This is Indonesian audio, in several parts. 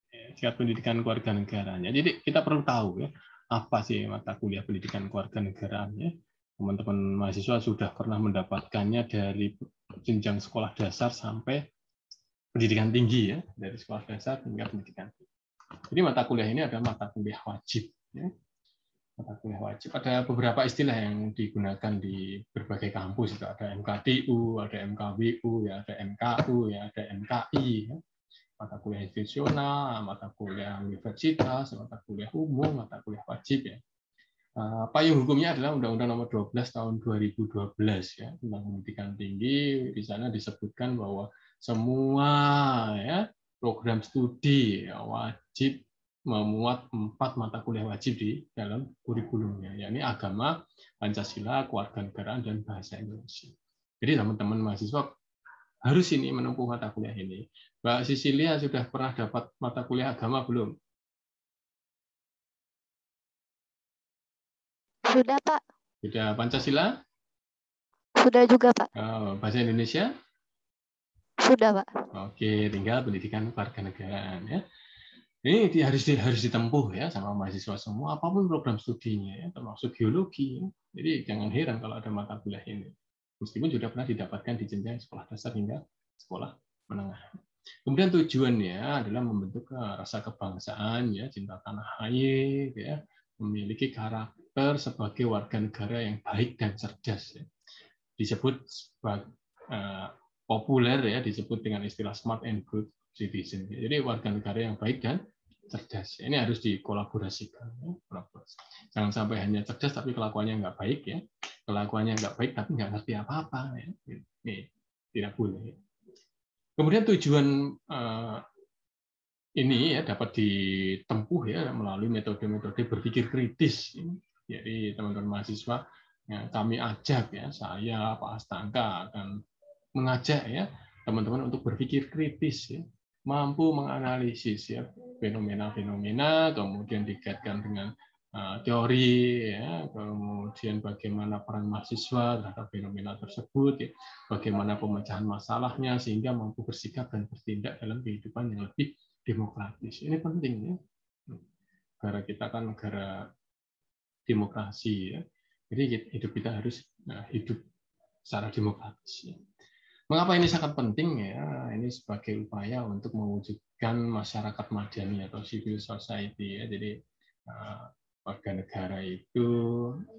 Syarat pendidikan kewarganegaraan. Jadi kita perlu tahu ya, apa sih mata kuliah pendidikan kewarganegaraan ya. Teman-teman mahasiswa sudah pernah mendapatkannya dari jenjang sekolah dasar sampai pendidikan tinggi ya, dari sekolah dasar hingga pendidikan tinggi. Jadi mata kuliah ini adalah mata kuliah wajib ya. Mata kuliah wajib. Ada beberapa istilah yang digunakan di berbagai kampus. Itu ada MKTU, ada MKWU, ya, ada MKU, ya, ada MKI. Ya. Mata kuliah institusional, mata kuliah universitas, mata kuliah umum, mata kuliah wajib. Ya. Payung hukumnya adalah Undang-Undang Nomor 12 Tahun 2012 ya, tentang pendidikan tinggi. Di sana disebutkan bahwa semua ya program studi ya, wajib memuat 4 mata kuliah wajib di dalam kurikulumnya, yakni agama, Pancasila, kewarganegaraan, dan bahasa Indonesia. Jadi teman-teman mahasiswa harus ini menempuh mata kuliah ini. Mbak Sisilia sudah pernah dapat mata kuliah agama belum? Sudah, Pak. Sudah. Pancasila? Sudah juga, Pak. Bahasa Indonesia? Sudah, Pak. Oke, tinggal pendidikan kewarganegaraan ya. Ini harus ditempuh ya sama mahasiswa semua, apapun program studinya ya, termasuk geologi. Jadi jangan heran kalau ada mata kuliah ini. Meskipun sudah pernah didapatkan di jenjang sekolah dasar hingga sekolah menengah. Kemudian tujuannya adalah membentuk rasa kebangsaan ya, cinta tanah air ya, memiliki karakter sebagai warga negara yang baik dan cerdas ya. Disebut sebagai populer ya, disebut dengan istilah smart and good citizen. Jadi warga negara yang baik dan cerdas. Ini harus dikolaborasikan. Ya. Jangan sampai hanya cerdas tapi kelakuannya nggak baik ya. Kelakuannya nggak baik tapi nggak ngerti apa-apa. Ya. Ini tidak boleh. Kemudian tujuan ini ya dapat ditempuh ya melalui metode-metode berpikir kritis. Jadi teman-teman mahasiswa ya, kami ajak ya, saya Pak Astangka akan mengajak ya teman-teman untuk berpikir kritis ya, mampu menganalisis ya fenomena-fenomena, kemudian dikaitkan dengan teori ya, kemudian bagaimana peran mahasiswa terhadap fenomena tersebut ya, bagaimana pemecahan masalahnya sehingga mampu bersikap dan bertindak dalam kehidupan yang lebih demokratis. Ini penting ya. Negara kita kan negara demokrasi ya. Jadi hidup kita harus hidup secara demokratis ya. Mengapa ini sangat penting ya? Ini sebagai upaya untuk mewujudkan masyarakat madani atau civil society ya. Jadi warga negara itu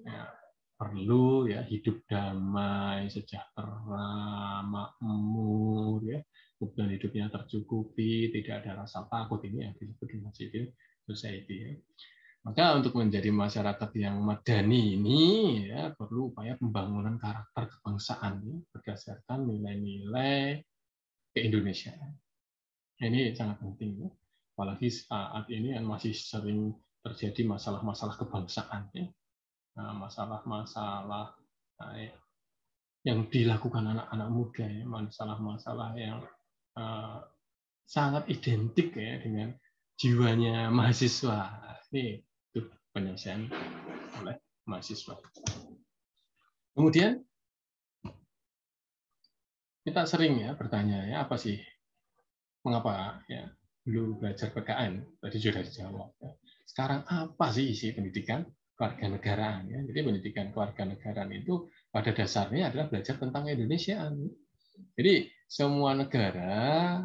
ya, perlu ya hidup damai, sejahtera, makmur ya, kebutuhan hidupnya tercukupi, tidak ada rasa takut, ini yang disebut dengan civil society ya. Maka untuk menjadi masyarakat yang madani ini ya perlu upaya pembangunan karakter kebangsaan ya, berdasarkan nilai-nilai keindonesiaan. Ini sangat penting ya. Apalagi saat ini kan masih sering terjadi masalah-masalah kebangsaan ya. Masalah-masalah yang dilakukan anak-anak muda ya, masalah-masalah yang sangat identik ya dengan jiwanya mahasiswa. Ini itu penyelesaian oleh mahasiswa. Kemudian kita sering ya bertanya ya apa sih mengapa ya dulu belajar PKN tadi sudah dijawab. Ya. Sekarang apa sih isi pendidikan kewarganegaraan ya? Jadi pendidikan kewarganegaraan itu pada dasarnya adalah belajar tentang Indonesiaan. Jadi semua negara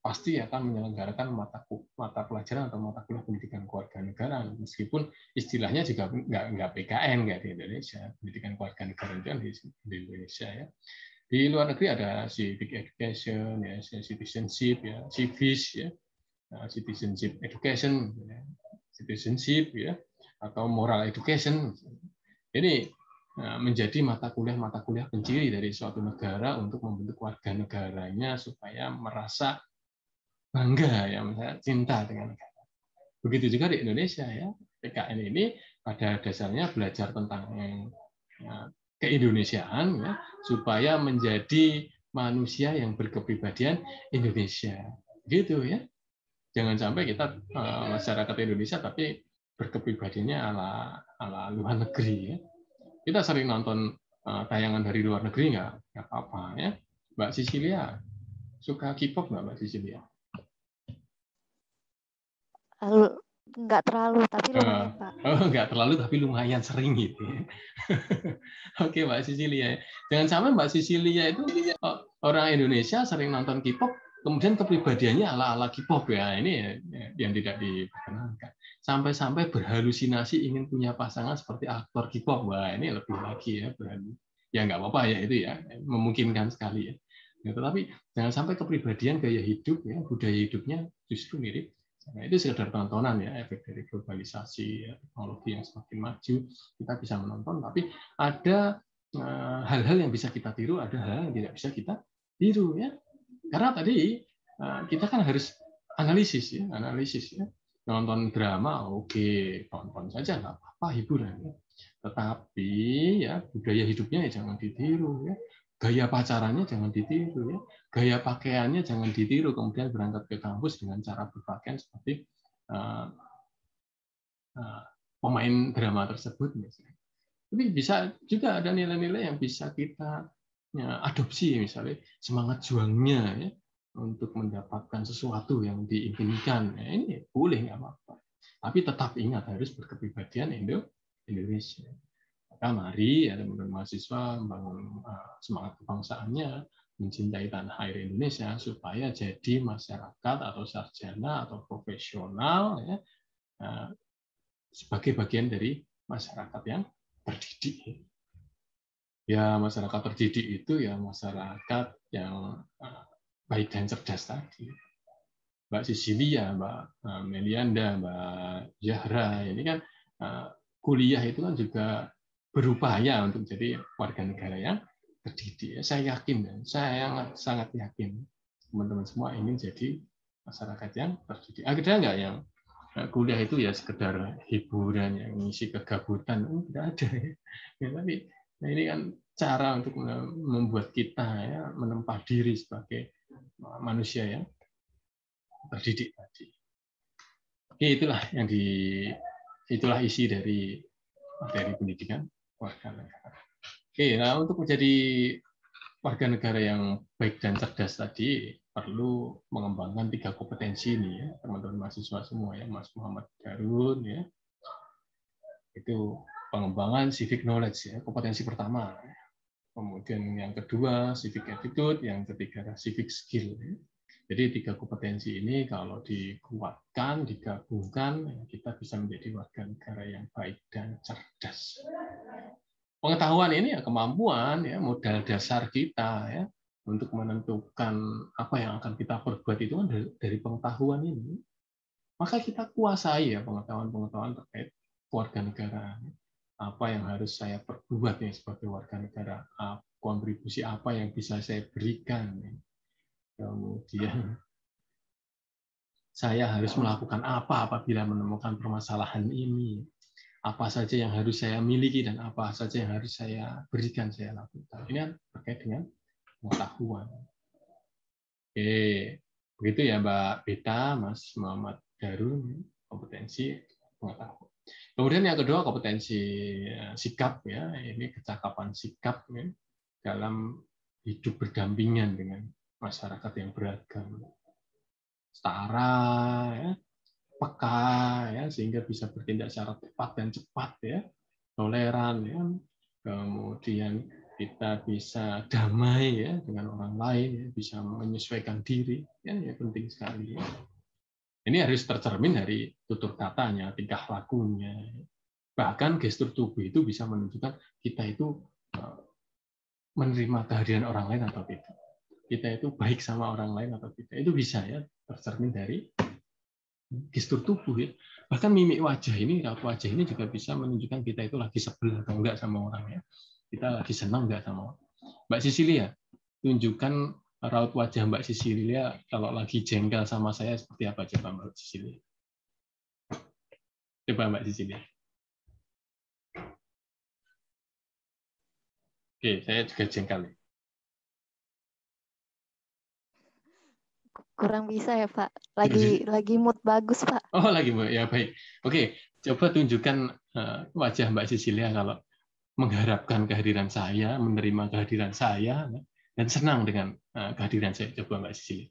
pasti akan menyelenggarakan mata pelajaran atau mata kuliah pendidikan kewarganegaraan, meskipun istilahnya juga nggak PKN nggak di Indonesia, pendidikan kewarganegaraan itu di Indonesia ya. Di luar negeri ada civic education ya, citizenship ya, civis ya, citizenship education, ya, citizenship ya, atau moral education. Ini menjadi mata kuliah penciri dari suatu negara untuk membentuk warga negaranya supaya merasa bangga ya, misalnya cinta dengan negara. Begitu juga di Indonesia ya, PKN ini pada dasarnya belajar tentang keindonesiaan ya, supaya menjadi manusia yang berkepribadian Indonesia. Gitu ya. Jangan sampai kita masyarakat Indonesia tapi berkepribadiannya ala luar negeri ya. Kita sering nonton tayangan dari luar negeri nggak apa-apa ya. Mbak Sisilia suka K-pop nggak Mbak Sisilia? Nggak terlalu, tapi lumayan, Pak. Nggak terlalu, tapi lumayan sering gitu ya. Oke, Mbak Sisilia. Jangan sampai Mbak Sisilia itu orang Indonesia sering nonton K-pop, kemudian kepribadiannya ala-ala K-pop ya. Ini yang tidak diperkenankan. Sampai-sampai berhalusinasi ingin punya pasangan seperti aktor K-pop. Wah, ini lebih lagi ya berhalusinasi. Ya nggak apa-apa ya itu ya, memungkinkan sekali ya. Tetapi jangan sampai kepribadian, gaya hidup, ya budaya hidupnya justru mirip. Nah, itu sekedar tontonan ya, efek dari globalisasi, ya, teknologi yang semakin maju, kita bisa menonton, tapi ada hal-hal yang bisa kita tiru, ada hal yang tidak bisa kita tiru ya. Karena tadi kita kan harus analisis ya, nonton drama oke, tonton saja nggak apa-apa, hiburan ya. Tetapi ya budaya hidupnya ya jangan ditiru ya. Gaya pacarannya jangan ditiru ya. Gaya pakaiannya jangan ditiru, kemudian berangkat ke kampus dengan cara berpakaian seperti pemain drama tersebut misalnya. Tapi bisa juga ada nilai-nilai yang bisa kita adopsi, misalnya semangat juangnya ya, untuk mendapatkan sesuatu yang diinginkan. Ya, ini boleh nggak apa-apa. Tapi tetap ingat harus berkepribadian Indonesia. Maka mari ya teman-teman mahasiswa membangun semangat kebangsaannya, mencintai tanah air Indonesia supaya jadi masyarakat atau sarjana atau profesional ya, sebagai bagian dari masyarakat yang terdidik. Ya masyarakat terdidik itu ya masyarakat yang baik dan cerdas tadi. Mbak Sisilia, Mbak Melianda, Mbak Zahra, ini kan kuliah itu kan juga berupaya untuk jadi warga negara yang terdidik. Saya yakin, saya sangat yakin teman-teman semua ingin jadi masyarakat yang terdidik. Ada nggak yang kuliah itu ya sekedar hiburan yang ngisi kegabutan? Tidak ada ya. Tapi nah ini kan cara untuk membuat kita ya menempa diri sebagai manusia yang terdidik tadi. Oke, itulah isi dari materi pendidikan warga negara. Oke, nah untuk menjadi warga negara yang baik dan cerdas tadi perlu mengembangkan 3 kompetensi ini ya, teman-teman mahasiswa semua ya, Mas Muhammad Darun ya. Itu pengembangan civic knowledge ya, kompetensi pertama. Kemudian yang kedua civic attitude, yang ketiga civic skill. Jadi 3 kompetensi ini kalau dikuatkan, digabungkan, kita bisa menjadi warga negara yang baik dan cerdas. Pengetahuan ini ya kemampuan, ya modal dasar kita ya untuk menentukan apa yang akan kita perbuat itu kan dari pengetahuan ini. Maka kita kuasai ya pengetahuan-pengetahuan terkait warga negara. Apa yang harus saya perbuat nih sebagai warga negara? Kontribusi apa yang bisa saya berikan? Kemudian saya harus melakukan apa apabila menemukan permasalahan ini? Apa saja yang harus saya miliki dan apa saja yang harus saya berikan, saya lakukan. Ini terkait dengan pengetahuan. Oke, begitu ya Mbak Beta, Mas Muhammad Darun, kompetensi pengetahuan. Kemudian yang kedua kompetensi sikap ya, ini kecakapan sikap ya, dalam hidup berdampingan dengan masyarakat yang beragam. Setara, ya, peka, ya, sehingga bisa bertindak secara tepat dan cepat, ya, toleran, ya, kemudian kita bisa damai ya dengan orang lain, ya, bisa menyesuaikan diri, ya penting sekali. Ya. Ini harus tercermin dari tutur katanya, tingkah lakunya, bahkan gestur tubuh itu bisa menunjukkan kita itu menerima kehadiran orang lain atau tidak. Kita itu baik sama orang lain atau tidak. Itu bisa ya tercermin dari gestur tubuh ya. Bahkan mimik wajah ini, raut wajah ini juga bisa menunjukkan kita itu lagi sebel atau enggak sama orang ya. Kita lagi senang enggak sama orang. Mbak Sisilia, tunjukkan raut wajah Mbak Sisilia kalau lagi jengkel sama saya seperti apa coba Mbak Sisilia. Coba Mbak Sisilia. Oke, saya juga jengkel. Kurang bisa ya Pak. Lagi mood bagus Pak. Oh lagi mood ya baik. Oke, coba tunjukkan wajah Mbak Sisilia kalau mengharapkan kehadiran saya, menerima kehadiran saya, dan senang dengan kehadiran saya. Coba Mbak Sisilia.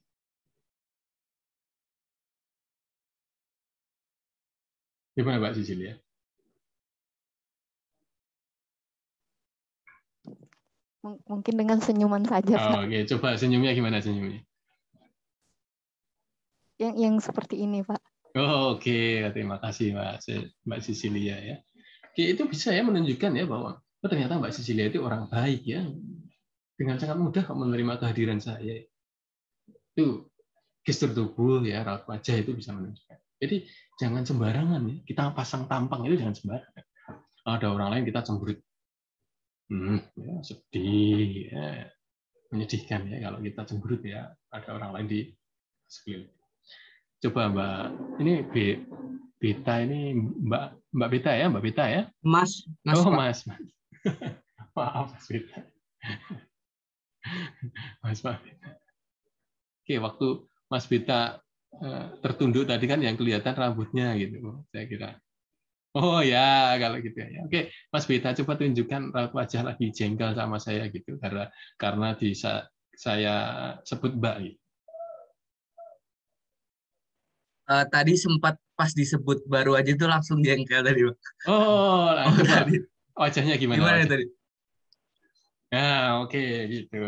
Gimana Mbak Sisilia? Mungkin dengan senyuman saja, Pak. Oke, coba senyumnya gimana senyumnya? Yang seperti ini, Pak. Oke, terima kasih Mbak Sisilia ya. Oke, itu bisa ya menunjukkan ya bahwa ternyata Mbak Sisilia itu orang baik ya. Dengan sangat mudah kok menerima kehadiran saya. Itu gestur tubuh ya, raut wajah itu bisa menunjukkan. Jadi jangan sembarangan ya. Kita pasang tampang itu jangan sembarangan. Ada orang lain kita cemberut. Ya, sedih ya. Menyedihkan ya kalau kita cemberut ya. Ada orang lain di sekeliling. Coba Mbak, ini Beta ini Mbak Beta ya, Mbak Beta ya? Mas Oh Pak. Mas. Maaf Mas Beta. Mas Beta. Oke, waktu Mas Beta tertunduk tadi kan yang kelihatan rambutnya gitu, saya kira. Oh ya, kalau gitu ya. Oke, Mas Beta coba tunjukkan raut wajah lagi jengkel sama saya gitu, karena saya sebut Mbak. Gitu. Tadi sempat pas disebut baru aja tuh langsung jengkel tadi, Pak. Oh, coba Tadi. wajahnya gimana? Gimana wajah? tadi? Nah, oke gitu.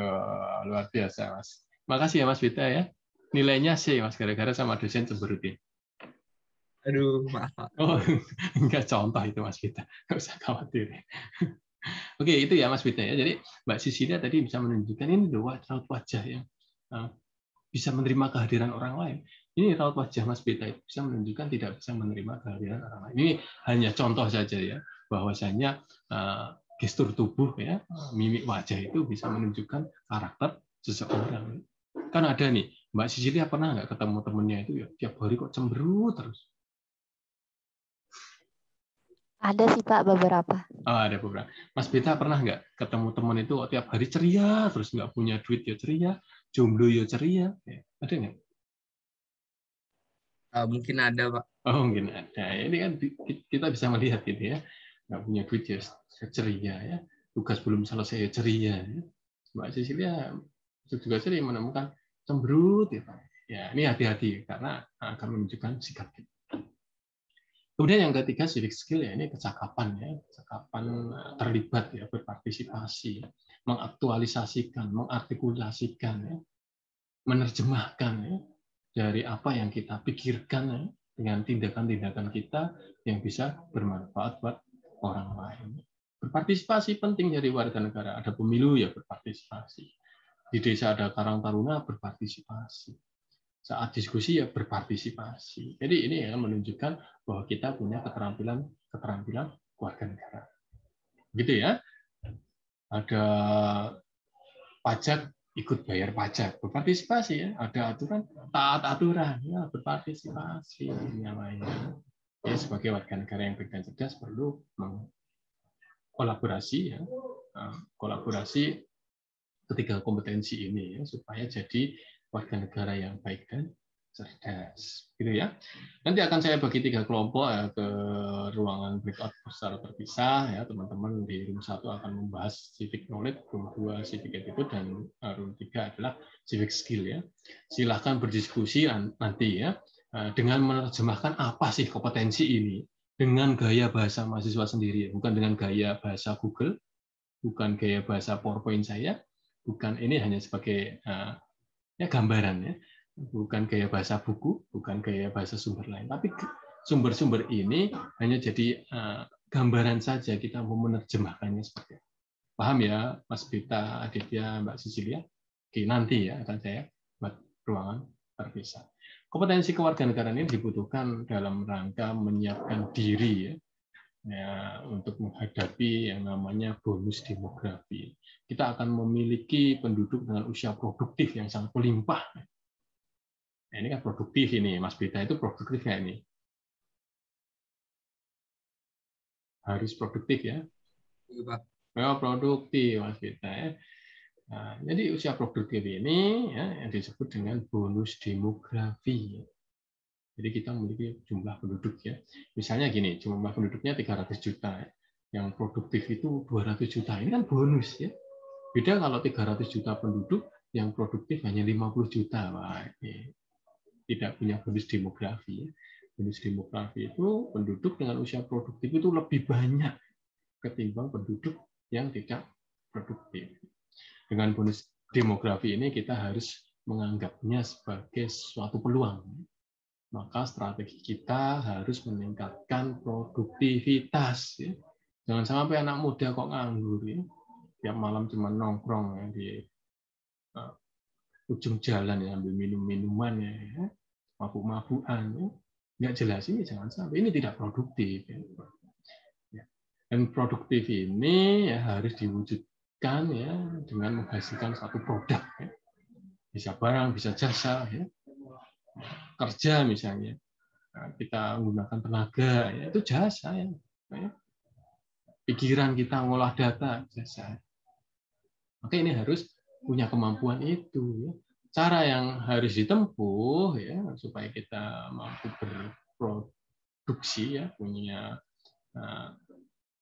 Luar biasa, Mas. Makasih ya Mas Beta ya. Nilainya C, Mas, gara-gara sama dosen cemberutin. Aduh, maaf, Pak. Oh, enggak contoh itu Mas Beta. Enggak usah khawatir. Oke, itu ya Mas Beta ya. Jadi Mbak Sisilia tadi bisa menunjukkan ini loh raut wajah yang bisa menerima kehadiran orang lain. Ini raut wajah Mas Beta itu bisa menunjukkan tidak bisa menerima kehadiran orang lain. Ini hanya contoh saja ya, bahwasanya gestur tubuh ya, mimik wajah itu bisa menunjukkan karakter seseorang. Kan ada nih, Mbak Sisilia pernah nggak ketemu temennya itu ya tiap hari kok cemberut terus? Ada sih, Pak, beberapa. Oh, ada beberapa. Mas Beta pernah nggak ketemu teman itu tiap hari ceria, terus nggak punya duit ya ceria, jomblo ya ceria? Ada nggak? Mungkin ada, Pak. Oh, mungkin ada. Ini kan kita bisa melihat gitu ya. Nggak punya duit ya ceria ya. Tugas belum selesai ya ceria. Ya. Mbak Cecilia juga sering menemukan cemberut ya, Pak. Ya, ini hati-hati karena akan menunjukkan sikap kita. Kemudian yang ketiga civic skill ya, ini kecakapan ya, kecakapan terlibat ya, berpartisipasi, mengaktualisasikan, mengartikulasikan ya, menerjemahkan ya, dari apa yang kita pikirkan ya, dengan tindakan-tindakan kita yang bisa bermanfaat buat orang lain. Berpartisipasi penting dari warga negara. Ada pemilu ya berpartisipasi. Di desa ada Karang Taruna berpartisipasi. Saat diskusi ya berpartisipasi. Jadi ini yang menunjukkan bahwa kita punya keterampilan warga negara. Gitu ya. Ada pajak, ikut bayar pajak, berpartisipasi ya. Ada aturan, taat aturan, ya berpartisipasi namanya. Ya, sebagai warga negara yang baik dan cerdas perlu kolaborasi ya. Kolaborasi ketiga kompetensi ini ya, supaya jadi warga negara yang baik dan cerdas, gitu ya. Nanti akan saya bagi 3 kelompok ya, ke ruangan breakout secara terpisah ya. Teman-teman di room 1 akan membahas civic knowledge, room 2 civic attitude, dan room 3 adalah civic skill ya. Silahkan berdiskusi nanti ya dengan menerjemahkan apa sih kompetensi ini dengan gaya bahasa mahasiswa sendiri, bukan dengan gaya bahasa Google, bukan gaya bahasa PowerPoint saya, bukan, ini hanya sebagai ya gambaran ya, bukan gaya bahasa buku, bukan gaya bahasa sumber lain, tapi sumber-sumber ini hanya jadi gambaran saja, kita mau menerjemahkannya seperti itu. Paham ya Mas Beta, Aditya, Mbak Sisilia? Oke, nanti ya akan saya buat ruangan terpisah. Kompetensi kewarganegaraan ini dibutuhkan dalam rangka menyiapkan diri ya, untuk menghadapi yang namanya bonus demografi. Kita akan memiliki penduduk dengan usia produktif yang sangat melimpah. Nah, ini kan produktif ini, Mas Beta itu produktif nggak ini? Harus produktif ya? Iya, Pak. Oh, produktif, Mas Beta ya. Nah, jadi usia produktif ini ya, yang disebut dengan bonus demografi. Jadi kita memiliki jumlah penduduk ya. Misalnya gini, jumlah penduduknya 300 juta. Yang produktif itu 200 juta. Ini kan bonus ya. Beda kalau 300 juta penduduk, yang produktif hanya 50 juta. Wah, ini tidak punya bonus demografi. bonus demografi itu penduduk dengan usia produktif itu lebih banyak ketimbang penduduk yang tidak produktif. Dengan bonus demografi ini kita harus menganggapnya sebagai suatu peluang. Maka strategi kita harus meningkatkan produktivitas. Jangan sampai anak muda kok nganggur, tiap malam cuma nongkrong di ujung jalan, ambil minum-minuman, mabuk-mabukan, nggak jelas, ini jangan sampai, ini tidak produktif. Dan produktif ini harus diwujudkan dengan menghasilkan satu produk, bisa barang, bisa jasa, kerja misalnya, kita menggunakan tenaga, itu jasa, pikiran kita ngolah data, jasa. Maka ini harus punya kemampuan itu. Cara yang harus ditempuh supaya kita mampu berproduksi, punya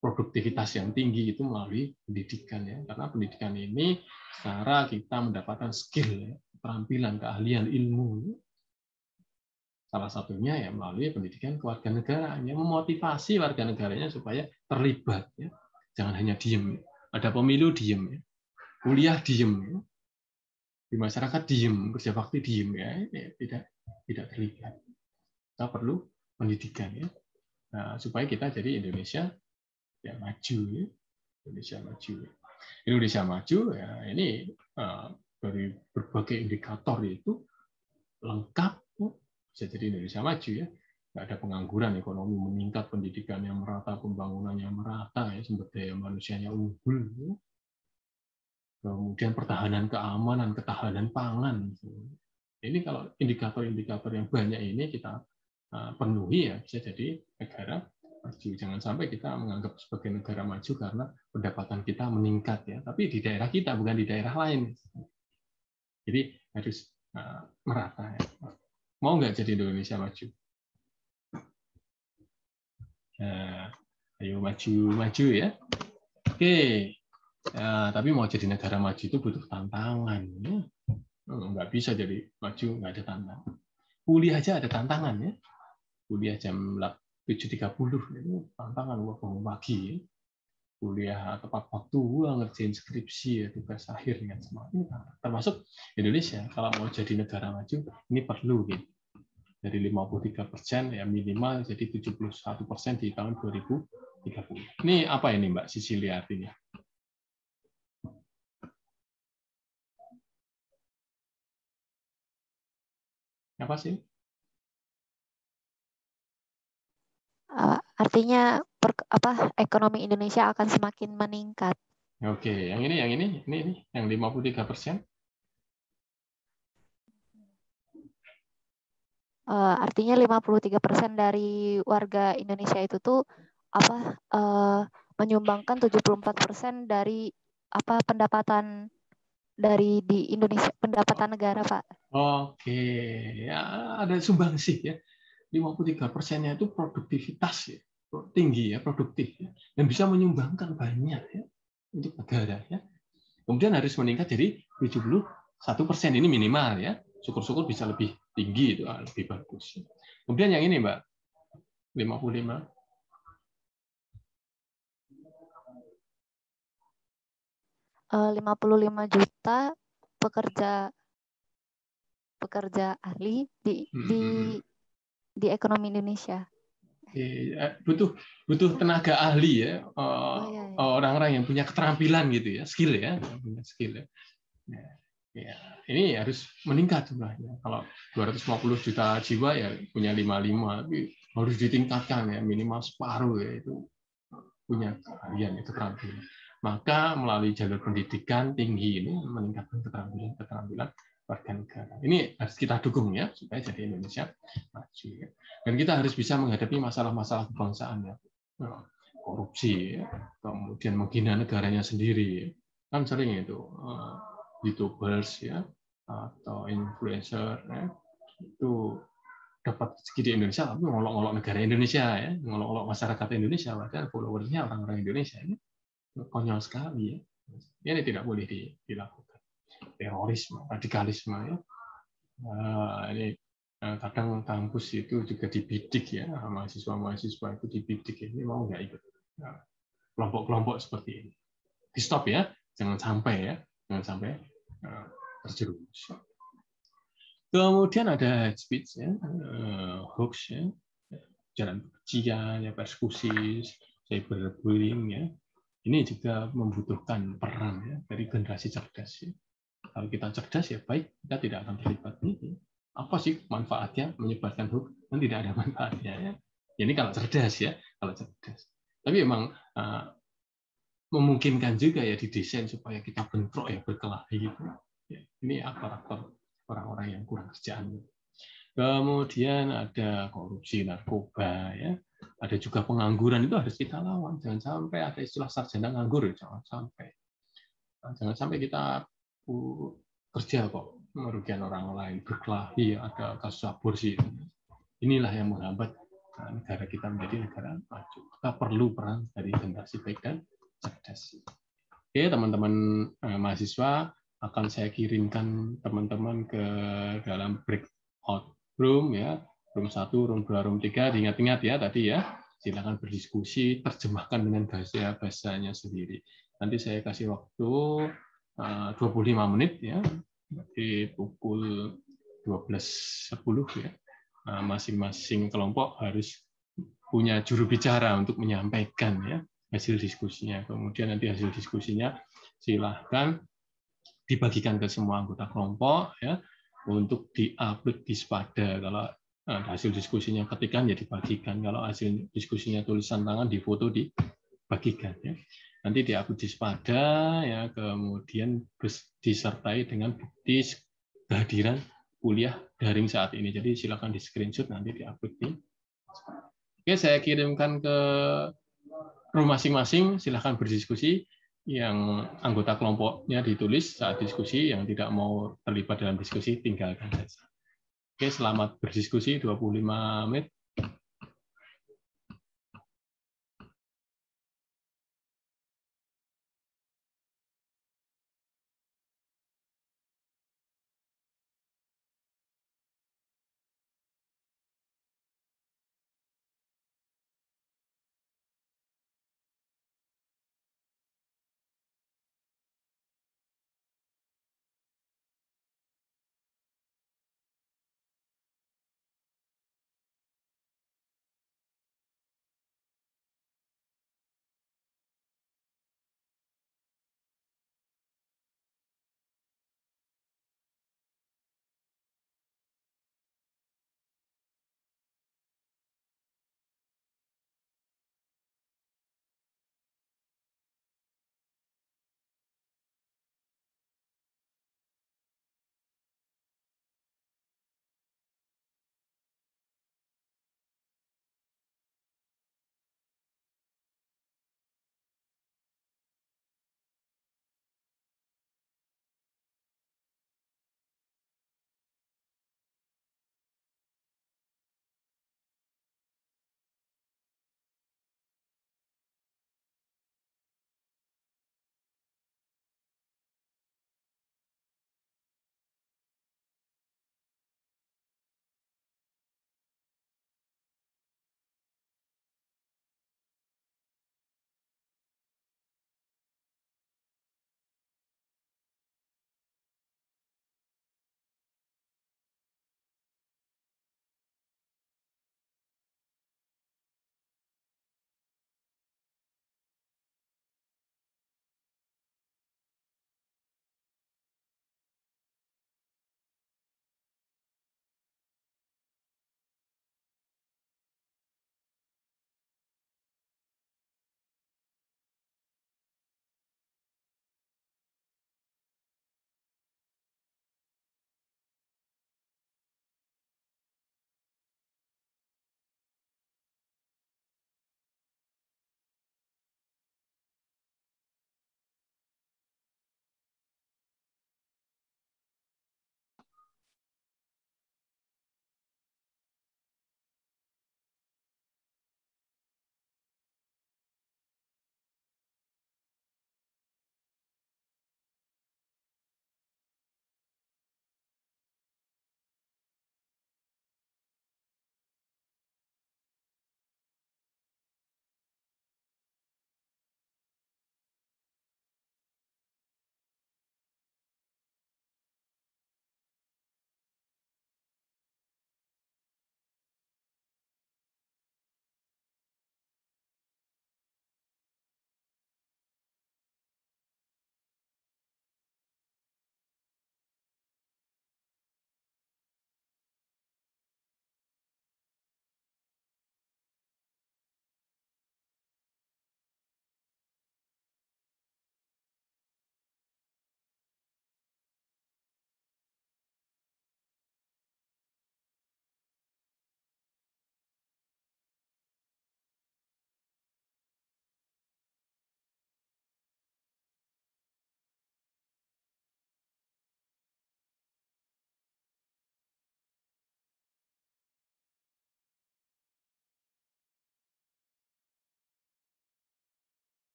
produktivitas yang tinggi itu melalui pendidikan, karena pendidikan ini cara kita mendapatkan skill, keterampilan, keahlian, ilmu. Salah satunya melalui pendidikan kewarganegaraan, memotivasi warga negaranya supaya terlibat, jangan hanya diem. Ada pemilu diem, kuliah diem, di masyarakat diem, kerja bakti diem, tidak terlibat. Kita perlu pendidikan, nah, supaya kita jadi Indonesia maju, Indonesia maju. Indonesia maju ini dari berbagai indikator itu lengkap, bisa jadi Indonesia maju, nggak ada pengangguran, ekonomi meningkat, pendidikan yang merata, pembangunannya merata, sumber daya manusianya unggul, kemudian pertahanan keamanan, ketahanan pangan. Ini kalau indikator-indikator yang banyak ini kita penuhi, bisa jadi negara maju. Jangan sampai kita menganggap sebagai negara maju karena pendapatan kita meningkat, tapi di daerah kita, bukan di daerah lain. Jadi harus merata. Mau nggak jadi Indonesia maju? Ayo maju ya. Oke. Tapi mau jadi negara maju itu butuh tantangan. Nggak bisa jadi maju nggak ada tantangan. Kuliah aja ada tantangan, Kuliah jam 7.30 itu tantangan, bangun pagi. Kuliah tepat waktu, ngerjain skripsi, tugas akhir, semua ini termasuk Indonesia. Kalau mau jadi negara maju, ini perlu dari 53% minimal jadi 71% di tahun 2030. Ini apa ini Mbak Sisilia artinya? Apa sih? Artinya ekonomi Indonesia akan semakin meningkat. Oke, yang ini, yang 53%. Artinya 53% dari warga Indonesia itu tuh menyumbangkan 74% dari pendapatan dari di Indonesia, pendapatan negara, Pak. Oke, ada sumbangsih 53%-nya itu produktivitas tinggi, produktif, dan bisa menyumbangkan banyak untuk negara, Kemudian harus meningkat jadi 71%, ini minimal, Syukur-syukur bisa lebih tinggi, itu lebih bagus. Kemudian yang ini Mbak, 55. 55 juta pekerja ahli di ekonomi Indonesia. Butuh tenaga ahli, iya. Orang-orang yang punya keterampilan gitu, skill, punya skill. Ini harus meningkat jumlahnya. Kalau 250 juta jiwa punya 55, tapi harus ditingkatkan minimal separuh itu punya keahlian, keterampilan. Maka melalui jalur pendidikan tinggi ini meningkatkan keterampilan warga negara. Ini harus kita dukung supaya jadi Indonesia maju. Dan kita harus bisa menghadapi masalah-masalah kebangsaan, korupsi, kemudian menghina negaranya sendiri. Kan sering itu YouTubers atau influencer itu dapat rezeki di Indonesia tapi ngolok-ngolok negara Indonesia, ngolok-ngolok masyarakat Indonesia, padahal followersnya orang-orang Indonesia. Ini konyol sekali, Ini tidak boleh dilakukan. Terorisme, radikalisme, ini Kadang kampus itu juga dibidik ya, mahasiswa-mahasiswa itu dibidik ini mau nggak ikut kelompok-kelompok seperti ini. Di stop ya, jangan sampai terjerumus. Kemudian ada hate speech ya, hoax ya, ujaran kebencian, ya, persekusi, cyberbullying ya. Ini juga membutuhkan peran ya dari generasi cerdas ya. Kalau kita cerdas ya baik, kita tidak akan terlibat ini. Apa sih manfaatnya menyebarkan hoax? Kan tidak ada manfaatnya ya. Ini kalau cerdas ya, kalau cerdas. Tapi memang memungkinkan juga ya didesain supaya kita bentrok ya berkelahi gitu. Ya, ini aktor-aktor orang-orang yang kurang kerjaan. Kemudian ada korupsi narkoba ya. Ada juga pengangguran, itu harus kita lawan. Jangan sampai ada istilah sarjana nganggur, jangan sampai. Jangan sampai kita kerja kok merugikan orang lain, berkelahi, ada kasus aborsi. Inilah yang menghambat negara kita menjadi negara maju. Kita perlu peran dari generasi baik dan cerdas. Oke, teman-teman mahasiswa, akan saya kirimkan teman-teman ke dalam breakout room ya, room 1, room 2, room 3. Diingat-ingat ya tadi ya. Silakan berdiskusi, terjemahkan dengan bahasanya sendiri. Nanti saya kasih waktu 25 menit ya, di pukul 12.10 ya. Masing-masing kelompok harus punya juru bicara untuk menyampaikan ya hasil diskusinya. Kemudian nanti hasil diskusinya silahkan dibagikan ke semua anggota kelompok ya untuk diupload di Spada. Kalau hasil diskusinya ketikan ya dibagikan. Kalau hasil diskusinya tulisan tangan, difoto, dibagikan ya. Nanti diupload di Spada ya, kemudian disertai dengan bukti kehadiran kuliah daring saat ini. Jadi silakan di screenshot nanti diupload di Spada. Oke, saya kirimkan ke room masing-masing, silahkan berdiskusi. Yang anggota kelompoknya ditulis saat diskusi, yang tidak mau terlibat dalam diskusi, tinggalkan saja. Oke, selamat berdiskusi 25 menit.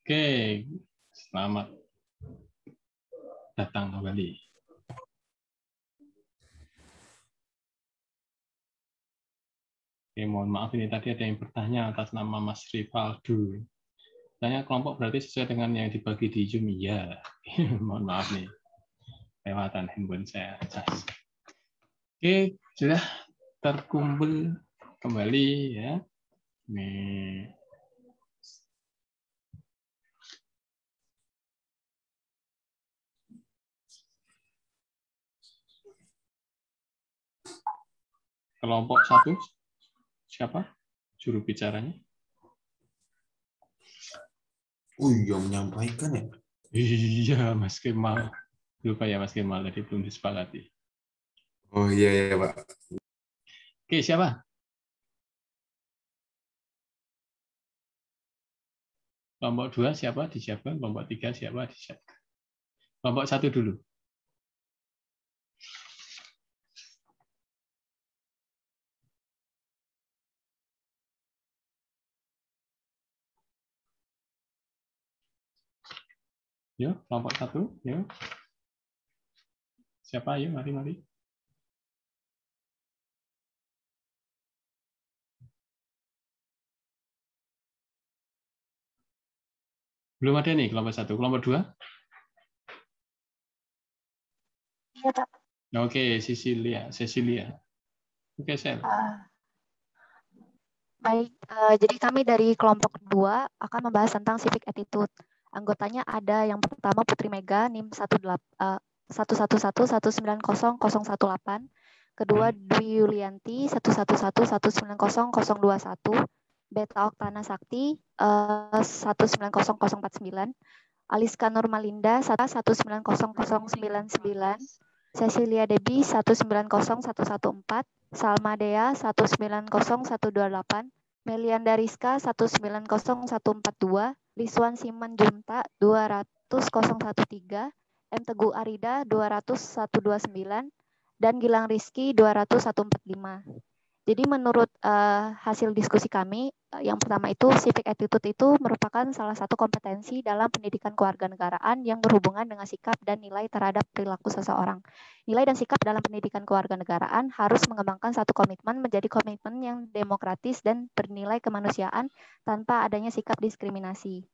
Oke, selamat datang kembali. Oke, mohon maaf ini tadi ada yang bertanya atas nama Mas Rivaldo. Tanya kelompok berarti sesuai dengan yang dibagi di Zoom. Iya, mohon maaf nih, lewatan handphone saya. Oke, sudah terkumpul kembali ya. Nih. Kelompok 1, siapa juru bicaranya? Oh iya, menyampaikan ya? Iya, Mas Kemal. Lupa ya Mas Kemal, tadi belum disepakati. Oh iya, Pak. Oke, siapa? Kelompok 2 siapa? Disiapkan. Kelompok 3 siapa? Disiapkan. Kelompok 1 dulu. Yuk, kelompok 1. Yuk. Siapa? Ayo, mari. Belum ada nih kelompok 1. Kelompok 2? Iya, Pak. Oke, Cecilia. Oke, Sel. Baik, jadi kami dari kelompok 2 akan membahas tentang civic attitude. Anggotanya ada yang pertama Putri Mega, NIM 111190018, kedua Dwi Yulianti 111190021, Beta Oktana Sakti 190049, Aliska Nurmalinda 190099, Cecilia Debbie 190114, Salma Dea 190128, Melianda Rizka 190142, Liswan Siman Junta 200.013, M Teguh Arida 200.129, dan Gilang Rizky 200.145. Jadi menurut hasil diskusi kami, yang pertama itu civic attitude itu merupakan salah satu kompetensi dalam pendidikan kewarganegaraan yang berhubungan dengan sikap dan nilai terhadap perilaku seseorang. Nilai dan sikap dalam pendidikan kewarganegaraan harus mengembangkan satu komitmen menjadi komitmen yang demokratis dan bernilai kemanusiaan tanpa adanya sikap diskriminasi.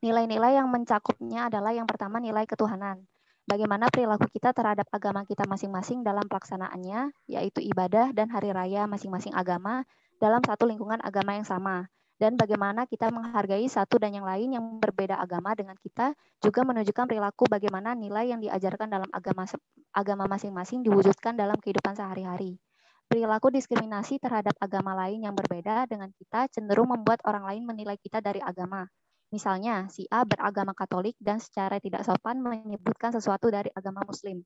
Nilai-nilai yang mencakupnya adalah yang pertama nilai ketuhanan. Bagaimana perilaku kita terhadap agama kita masing-masing dalam pelaksanaannya, yaitu ibadah dan hari raya masing-masing agama dalam satu lingkungan agama yang sama. Dan bagaimana kita menghargai satu dan yang lain yang berbeda agama dengan kita, juga menunjukkan perilaku bagaimana nilai yang diajarkan dalam agama masing-masing diwujudkan dalam kehidupan sehari-hari. Perilaku diskriminasi terhadap agama lain yang berbeda dengan kita cenderung membuat orang lain menilai kita dari agama. Misalnya, si A beragama Katolik dan secara tidak sopan menyebutkan sesuatu dari agama Muslim.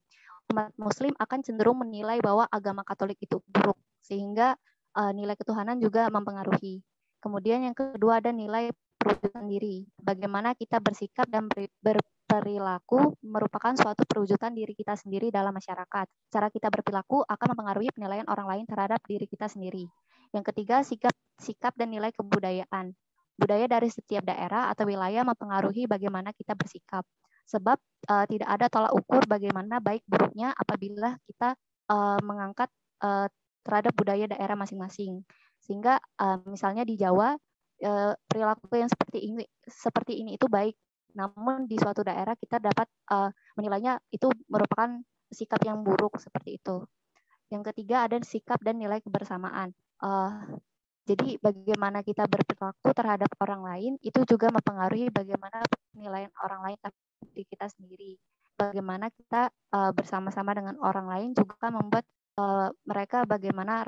Umat Muslim akan cenderung menilai bahwa agama Katolik itu buruk, sehingga nilai ketuhanan juga mempengaruhi. Kemudian yang kedua ada nilai perwujudan diri. Bagaimana kita bersikap dan berperilaku merupakan suatu perwujudan diri kita sendiri dalam masyarakat. Cara kita berperilaku akan mempengaruhi penilaian orang lain terhadap diri kita sendiri. Yang ketiga, sikap dan nilai kebudayaan. Budaya dari setiap daerah atau wilayah mempengaruhi bagaimana kita bersikap. Sebab tidak ada tolak ukur bagaimana baik buruknya apabila kita mengangkat terhadap budaya daerah masing-masing. Sehingga misalnya di Jawa perilaku yang seperti ini itu baik, namun di suatu daerah kita dapat menilainya itu merupakan sikap yang buruk seperti itu. Yang ketiga ada sikap dan nilai kebersamaan. Jadi bagaimana kita berperilaku terhadap orang lain itu juga mempengaruhi bagaimana penilaian orang lain terhadap diri kita sendiri. Bagaimana kita bersama-sama dengan orang lain juga membuat mereka bagaimana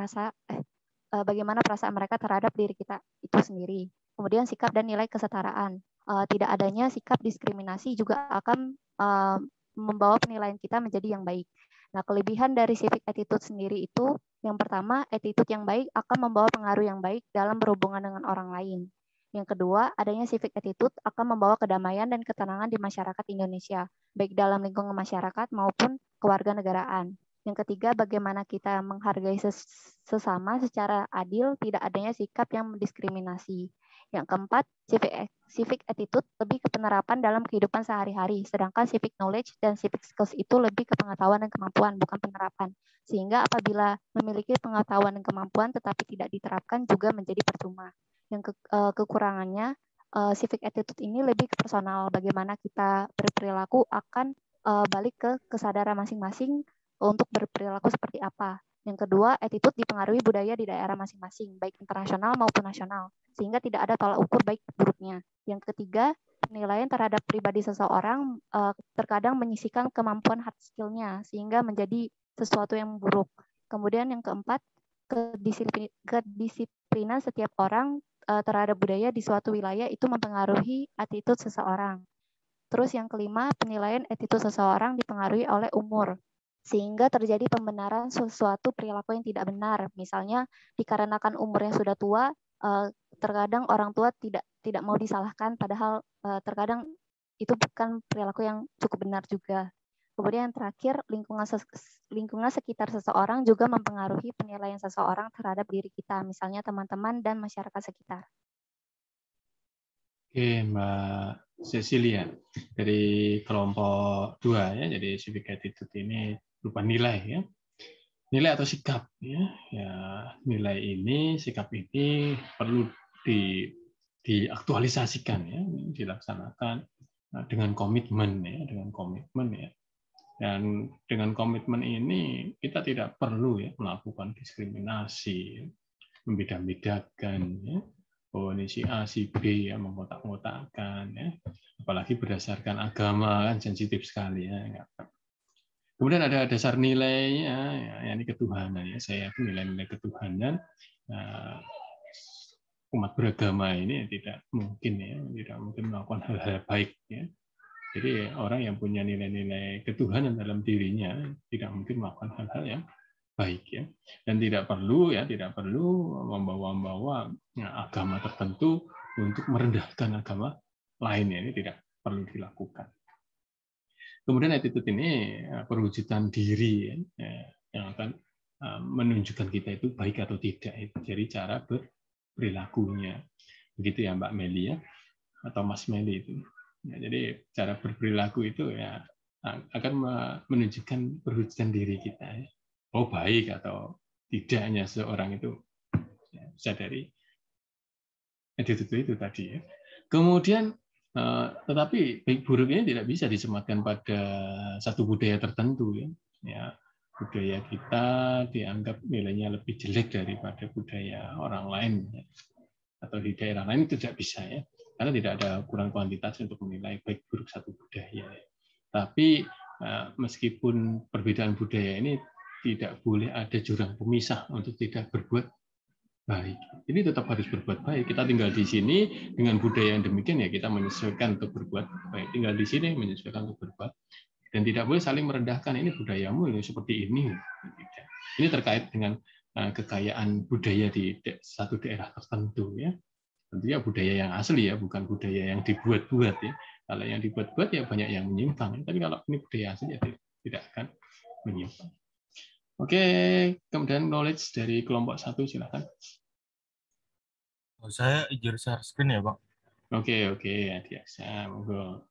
perasaan mereka terhadap diri kita itu sendiri. Kemudian sikap dan nilai kesetaraan. Tidak adanya sikap diskriminasi juga akan membawa penilaian kita menjadi yang baik. Nah, kelebihan dari civic attitude sendiri itu, yang pertama, attitude yang baik akan membawa pengaruh yang baik dalam berhubungan dengan orang lain. Yang kedua, adanya civic attitude akan membawa kedamaian dan ketenangan di masyarakat Indonesia, baik dalam lingkungan masyarakat maupun kewarganegaraan. Yang ketiga, bagaimana kita menghargai sesama secara adil, tidak adanya sikap yang mendiskriminasi. Yang keempat, civic attitude lebih ke penerapan dalam kehidupan sehari-hari, sedangkan civic knowledge dan civic skills itu lebih ke pengetahuan dan kemampuan, bukan penerapan. Sehingga apabila memiliki pengetahuan dan kemampuan tetapi tidak diterapkan juga menjadi percuma. Yang kekurangannya, civic attitude ini lebih ke personal, bagaimana kita berperilaku akan balik ke kesadaran masing-masing untuk berperilaku seperti apa. Yang kedua, attitude dipengaruhi budaya di daerah masing-masing, baik internasional maupun nasional, sehingga tidak ada tolak ukur baik buruknya. Yang ketiga, penilaian terhadap pribadi seseorang terkadang menyisihkan kemampuan hard skill-nya, sehingga menjadi sesuatu yang buruk. Kemudian yang keempat, kedisiplinan setiap orang terhadap budaya di suatu wilayah itu mempengaruhi attitude seseorang. Terus yang kelima, penilaian attitude seseorang dipengaruhi oleh umur, sehingga terjadi pembenaran sesuatu perilaku yang tidak benar. Misalnya dikarenakan umur yang sudah tua, terkadang orang tua tidak mau disalahkan, padahal terkadang itu bukan perilaku yang cukup benar juga. Kemudian yang terakhir, lingkungan sekitar seseorang juga mempengaruhi penilaian seseorang terhadap diri kita, misalnya teman-teman dan masyarakat sekitar. Oke, Mbak Cecilia, dari kelompok 2 ya, jadi civic attitude ini berupa nilai ya. Nilai atau sikap ya. Ya, nilai ini, sikap ini perlu diaktualisasikan ya, dilaksanakan dengan komitmen ya, Dan dengan komitmen ini kita tidak perlu ya melakukan diskriminasi, membeda-bedakan ya. Oh, ini si A, si B ya, mengkotak-kotakkan ya. Apalagi berdasarkan agama kan sensitif sekali ya. Kemudian ada dasar nilainya, ya, ini ketuhanan ya. Saya yakin nilai-nilai ketuhanan umat beragama ini tidak mungkin melakukan hal-hal baik ya. Jadi orang yang punya nilai-nilai ketuhanan dalam dirinya tidak mungkin melakukan hal-hal yang baik ya, dan tidak perlu membawa-bawa agama tertentu untuk merendahkan agama lain ya, ini tidak perlu dilakukan. Kemudian attitude ini perwujudan diri ya, yang akan menunjukkan kita itu baik atau tidak itu dari cara berperilakunya, begitu ya Mbak Meli ya, atau Mas Meli itu. Ya, jadi cara berperilaku itu ya akan menunjukkan perwujudan diri kita ya. Oh baik atau tidaknya seorang itu ya, bisa dari attitude itu tadi ya. Kemudian tetapi baik buruk ini tidak bisa disematkan pada satu budaya tertentu ya. Ya, budaya kita dianggap nilainya lebih jelek daripada budaya orang lain ya. Atau di daerah lain tidak bisa ya. Karena tidak ada ukuran kuantitas untuk menilai baik buruk satu budaya. Ya. Tapi meskipun perbedaan budaya ini tidak boleh ada jurang pemisah untuk tidak berbuat baik. Ini tetap harus berbuat baik. Kita tinggal di sini dengan budaya yang demikian ya kita menyesuaikan untuk berbuat baik. Tinggal di sini menyesuaikan untuk berbuat. Dan tidak boleh saling merendahkan. Ini budayamu ini seperti ini. Ini terkait dengan kekayaan budaya di satu daerah tertentu ya. Tentunya budaya yang asli ya, bukan budaya yang dibuat-buat ya. Kalau yang dibuat-buat ya banyak yang menyimpang. Tapi kalau ini budaya asli ya tidak akan menyimpang. Oke, kemudian knowledge dari kelompok 1 silakan. Saya izin share screen ya, Bang. Oke, Adiaksa, monggo.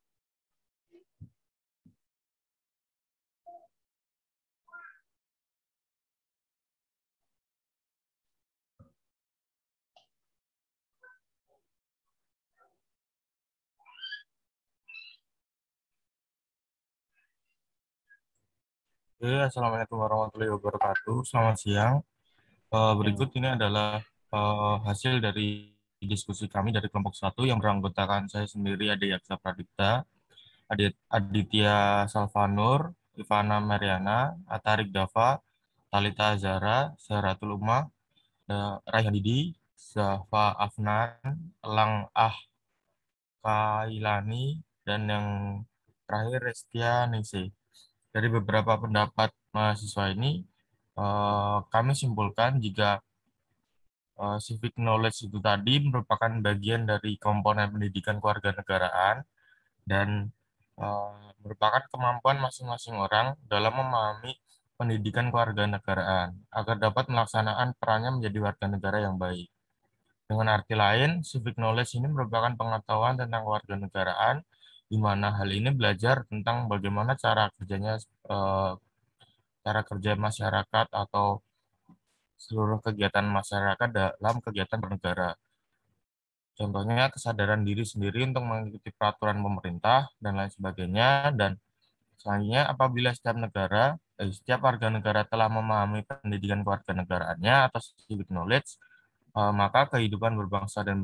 Assalamualaikum warahmatullahi wabarakatuh. Selamat siang. Berikut ini adalah hasil dari diskusi kami dari kelompok 1 yang beranggotakan saya sendiri, Adiaksa Pradipta, Aditya Salvanur, Ivana Mariana, Atarik Dava, Talita Azara, Sahratul Umah, Raihan Didi, Zafa Afnan, Elang Kailani, dan yang terakhir Restia Ningsih. Dari beberapa pendapat mahasiswa ini, kami simpulkan jika civic knowledge itu tadi merupakan bagian dari komponen pendidikan kewarganegaraan dan merupakan kemampuan masing-masing orang dalam memahami pendidikan kewarganegaraan agar dapat melaksanakan perannya menjadi warga negara yang baik. Dengan arti lain, civic knowledge ini merupakan pengetahuan tentang kewarganegaraan, di mana hal ini belajar tentang bagaimana cara kerja masyarakat atau seluruh kegiatan masyarakat dalam kegiatan bernegara. Contohnya kesadaran diri sendiri untuk mengikuti peraturan pemerintah dan lain sebagainya. Dan selanjutnya, apabila setiap warga negara telah memahami pendidikan kewarganegaraannya atau civic knowledge, maka kehidupan berbangsa dan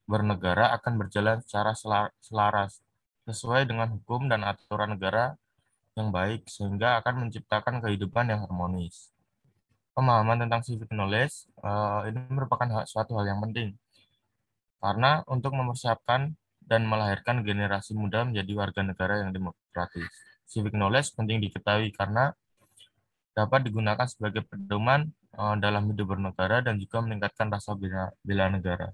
bernegara akan berjalan secara selaras sesuai dengan hukum dan aturan negara yang baik, sehingga akan menciptakan kehidupan yang harmonis. Pemahaman tentang civic knowledge ini merupakan suatu hal yang penting, karena untuk mempersiapkan dan melahirkan generasi muda menjadi warga negara yang demokratis. Civic knowledge penting diketahui karena dapat digunakan sebagai pedoman dalam hidup bernegara dan juga meningkatkan rasa bela negara.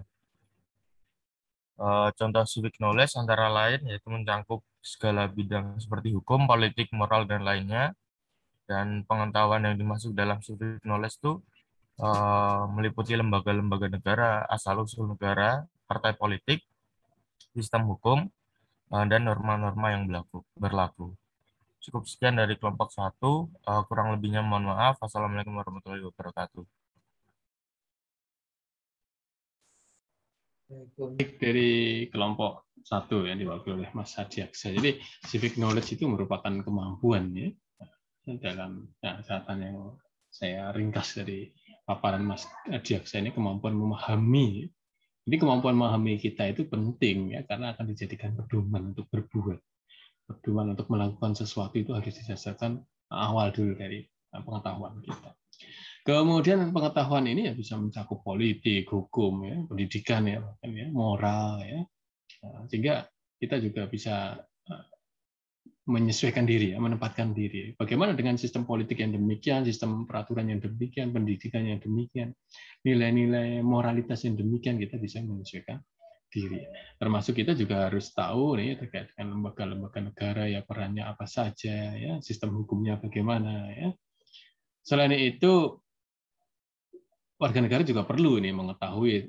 Contoh civic knowledge antara lain yaitu mencakup segala bidang seperti hukum, politik, moral, dan lainnya. Dan pengetahuan yang dimaksud dalam civic knowledge itu meliputi lembaga-lembaga negara, asal-usul negara, partai politik, sistem hukum, dan norma-norma yang berlaku. Cukup sekian dari kelompok 1, kurang lebihnya mohon maaf. Wassalamualaikum warahmatullahi wabarakatuh. Dari kelompok 1 yang diwakili oleh Mas Adiaksa. Jadi civic knowledge itu merupakan kemampuan ya dalam catatan yang saya ringkas dari paparan Mas Adiaksa ini, kemampuan memahami. Ini kemampuan memahami kita itu penting ya, karena akan dijadikan pedoman untuk berbuat. Pedoman untuk melakukan sesuatu itu harus didasarkan awal dulu dari pengetahuan kita. Kemudian pengetahuan ini ya bisa mencakup politik, hukum, ya, pendidikan, ya, moral, ya, sehingga kita juga bisa menyesuaikan diri, ya, menempatkan diri. Bagaimana dengan sistem politik yang demikian, sistem peraturan yang demikian, pendidikan yang demikian, nilai-nilai moralitas yang demikian, kita bisa menyesuaikan diri. Termasuk kita juga harus tahu nih terkait dengan lembaga-lembaga negara ya, perannya apa saja, ya, sistem hukumnya bagaimana, ya. Selain itu, warga negara juga perlu nih mengetahui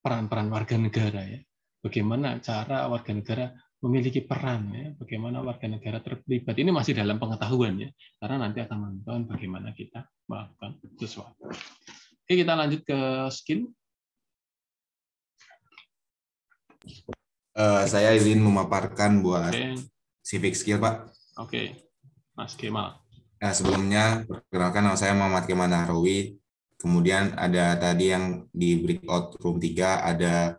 peran-peran warga negara, ya. Bagaimana cara warga negara memiliki peran, ya. Bagaimana warga negara terlibat. Ini masih dalam pengetahuan, ya, karena nanti akan menentukan bagaimana kita melakukan sesuatu. Oke, kita lanjut ke skill. Saya izin memaparkan buat civic skill, Pak. Oke, Mas Kemal. Nah, sebelumnya perkenalkan, nama saya Muhammad Kemal Nahrawi. Kemudian ada tadi yang di breakout room 3 ada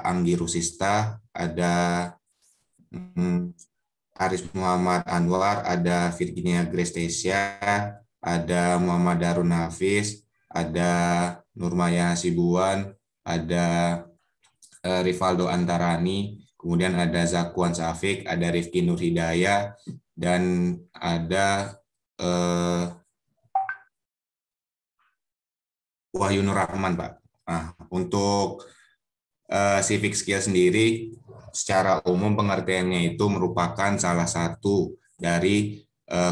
Anggi Rusista, ada Aris Muhammad Anwar, ada Virginia Grestesia, ada Muhammad Darun Hafiz, ada Nurmaya Hasibuan, ada Rivaldo Antarani, kemudian ada Zakwan Safik, ada Rifki Nur Hidayah, dan ada Wahyu Nur Rahman, Pak. Nah, untuk civic skill sendiri, secara umum pengertiannya itu merupakan salah satu dari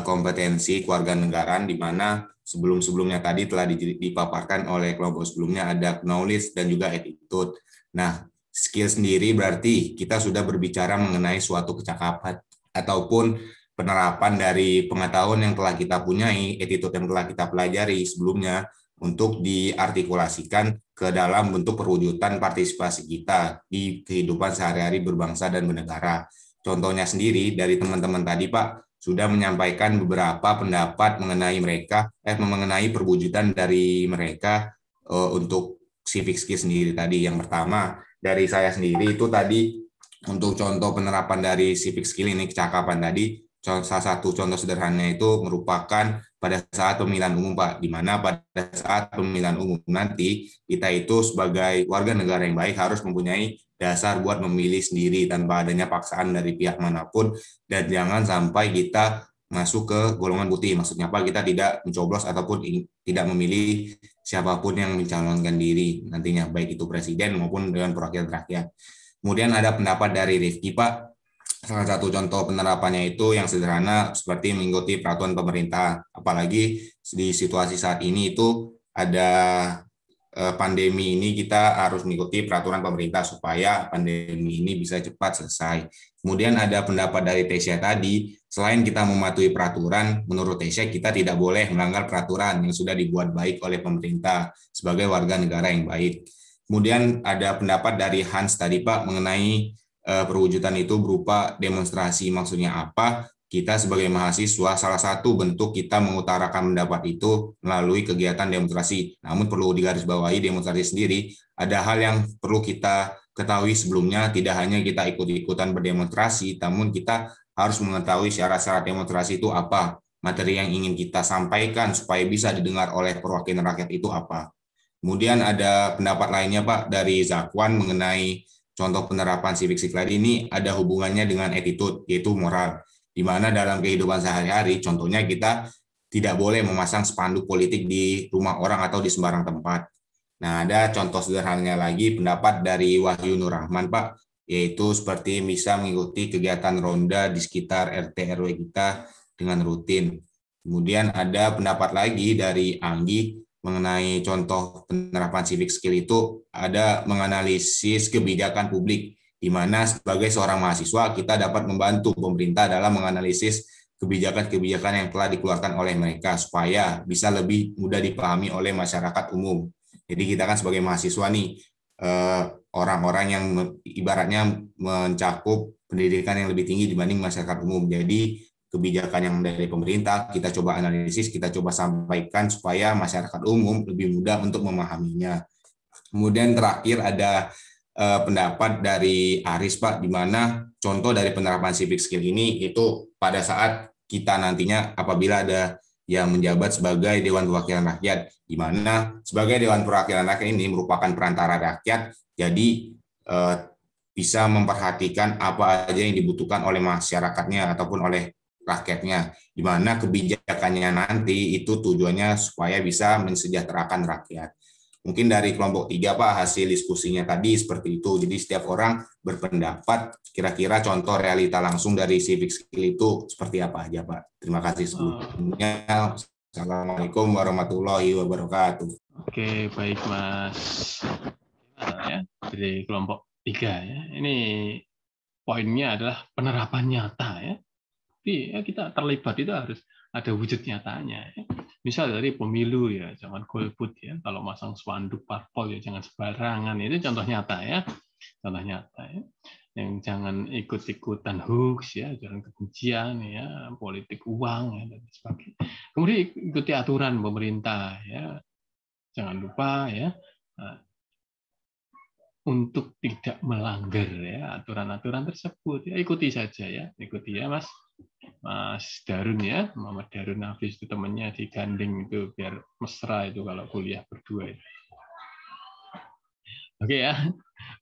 kompetensi kewarganegaraan, di mana sebelum-sebelumnya tadi telah dipaparkan oleh kelompok sebelumnya, ada knowledge dan juga attitude. Nah, skill sendiri berarti kita sudah berbicara mengenai suatu kecakapan ataupun penerapan dari pengetahuan yang telah kita punyai, attitude yang telah kita pelajari sebelumnya, untuk diartikulasikan ke dalam bentuk perwujudan partisipasi kita di kehidupan sehari-hari berbangsa dan bernegara. Contohnya sendiri dari teman-teman tadi, Pak, sudah menyampaikan beberapa pendapat mengenai perwujudan dari mereka untuk civic skill sendiri tadi. Yang pertama, dari saya sendiri itu tadi untuk contoh penerapan dari civic skill ini, kecakapan tadi, salah satu contoh sederhana itu merupakan pada saat pemilihan umum, Pak, di mana pada saat pemilihan umum nanti kita itu sebagai warga negara yang baik harus mempunyai dasar buat memilih sendiri tanpa adanya paksaan dari pihak manapun, dan jangan sampai kita masuk ke golongan putih. Maksudnya apa? Kita tidak mencoblos ataupun tidak memilih siapapun yang mencalonkan diri nantinya, baik itu presiden maupun dewan perwakilan rakyat. Kemudian ada pendapat dari Rifki, Pak. Salah satu contoh penerapannya itu yang sederhana seperti mengikuti peraturan pemerintah. Apalagi di situasi saat ini itu ada pandemi ini kita harus mengikuti peraturan pemerintah supaya pandemi ini bisa cepat selesai. Kemudian ada pendapat dari Tesya tadi, selain kita mematuhi peraturan, menurut Tesya kita tidak boleh melanggar peraturan yang sudah dibuat baik oleh pemerintah sebagai warga negara yang baik. Kemudian ada pendapat dari Hans tadi Pak mengenai perwujudan itu berupa demonstrasi. Maksudnya apa? Kita sebagai mahasiswa, salah satu bentuk kita mengutarakan pendapat itu melalui kegiatan demonstrasi. Namun perlu digarisbawahi, demonstrasi sendiri ada hal yang perlu kita ketahui sebelumnya, tidak hanya kita ikut-ikutan berdemonstrasi, namun kita harus mengetahui syarat-syarat demonstrasi itu apa, materi yang ingin kita sampaikan supaya bisa didengar oleh perwakilan rakyat itu apa. Kemudian ada pendapat lainnya Pak dari Zakwan mengenai contoh penerapan civic skill ini ada hubungannya dengan attitude, yaitu moral. Di mana dalam kehidupan sehari-hari, contohnya kita tidak boleh memasang spanduk politik di rumah orang atau di sembarang tempat. Nah, ada contoh sederhananya lagi pendapat dari Wahyu Nur Rahman, Pak, yaitu seperti bisa mengikuti kegiatan ronda di sekitar RT RW kita dengan rutin. Kemudian ada pendapat lagi dari Anggi mengenai contoh penerapan civic skill itu ada menganalisis kebijakan publik, di mana sebagai seorang mahasiswa kita dapat membantu pemerintah dalam menganalisis kebijakan-kebijakan yang telah dikeluarkan oleh mereka supaya bisa lebih mudah dipahami oleh masyarakat umum. Jadi kita kan sebagai mahasiswa nih orang-orang yang ibaratnya mencakup pendidikan yang lebih tinggi dibanding masyarakat umum. Jadi kebijakan yang dari pemerintah kita coba analisis, kita coba sampaikan supaya masyarakat umum lebih mudah untuk memahaminya. Kemudian terakhir ada pendapat dari Aris Pak, di mana contoh dari penerapan civic skill ini itu pada saat kita nantinya apabila ada yang menjabat sebagai Dewan Perwakilan Rakyat, di mana sebagai Dewan Perwakilan Rakyat ini merupakan perantara rakyat, jadi bisa memperhatikan apa aja yang dibutuhkan oleh masyarakatnya ataupun oleh rakyatnya, di mana kebijakannya nanti itu tujuannya supaya bisa mensejahterakan rakyat. Mungkin dari kelompok 3 Pak, hasil diskusinya tadi seperti itu. Jadi setiap orang berpendapat kira-kira contoh realita langsung dari civic skill itu seperti apa aja Pak. Terima kasih sebelumnya. Assalamualaikum warahmatullahi wabarakatuh. Oke, baik Mas. Ya, dari kelompok 3 ya. Ini poinnya adalah penerapan nyata ya. Tapi ya kita terlibat itu harus ada wujud nyatanya. Ya. Misal dari pemilu ya, jangan golput ya. Kalau masang spanduk parpol ya jangan sembarangan. Itu contoh nyata ya. Contoh nyata ya. Yang jangan ikut-ikutan hoax ya, jangan kebencian ya, politik uang ya dan sebagainya. Kemudian ikuti aturan pemerintah ya. Jangan lupa ya. Untuk tidak melanggar ya aturan-aturan tersebut ya, ikuti saja ya, ikuti ya Mas Darun ya, Muhammad Darun Hafiz itu temannya digandeng itu biar mesra itu kalau kuliah berdua itu. Oke ya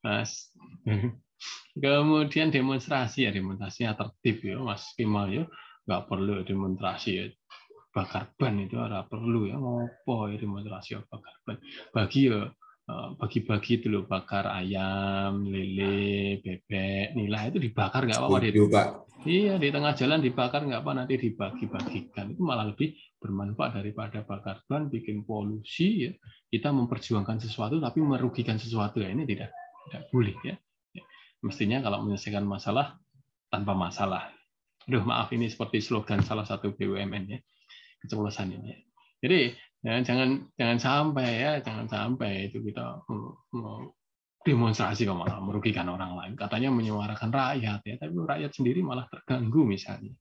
Mas. Kemudian demonstrasi ya, demonstrasinya tertib ya Mas Kemal ya, nggak perlu demonstrasi ya bakar ban itu nggak perlu ya, ngopo ya demonstrasi bakar ban, bagi-bagi itu loh, bakar ayam, lele, bebek, nila itu dibakar nggak apa-apa. Pak. Iya, di tengah jalan dibakar nggak apa, nanti dibagi-bagikan. Itu malah lebih bermanfaat daripada bakar ban, bikin polusi. Ya. Kita memperjuangkan sesuatu tapi merugikan sesuatu ya, ini tidak boleh ya. Mestinya kalau menyelesaikan masalah tanpa masalah. Aduh, maaf ini seperti slogan salah satu BUMN ya, keceplosan ini. Jadi ya, jangan sampai itu kita demonstrasi kok malah merugikan orang lain. Katanya menyuarakan rakyat ya, tapi rakyat sendiri malah terganggu misalnya.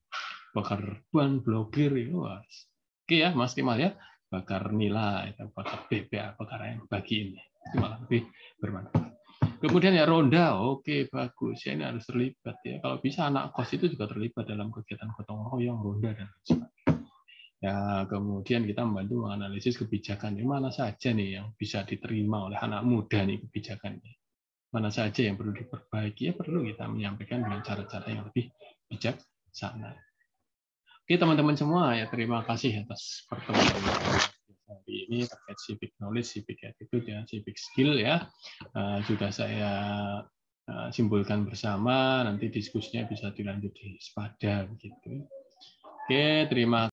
Bakar ban, blokir itu. Oke ya, Mas Kemal ya, bakar nila, bakar bebek, bakar ayam, bagi ini. Itu malah lebih bermanfaat. Kemudian ya ronda, oke bagus ya, ini harus terlibat ya. Kalau bisa anak kos itu juga terlibat dalam kegiatan gotong royong, ronda dan sebagainya. Ya, kemudian kita membantu menganalisis kebijakan di mana saja nih yang bisa diterima oleh anak muda nih kebijakannya. Mana saja yang perlu diperbaiki, ya perlu kita menyampaikan dengan cara-cara yang lebih bijaksana. Oke teman-teman semua, ya terima kasih atas pertemuan hari ini terkait civic knowledge, civic attitude, dan civic skill ya. Sudah saya simpulkan bersama, nanti diskusinya bisa dilanjut di Spada begitu. Oke, terima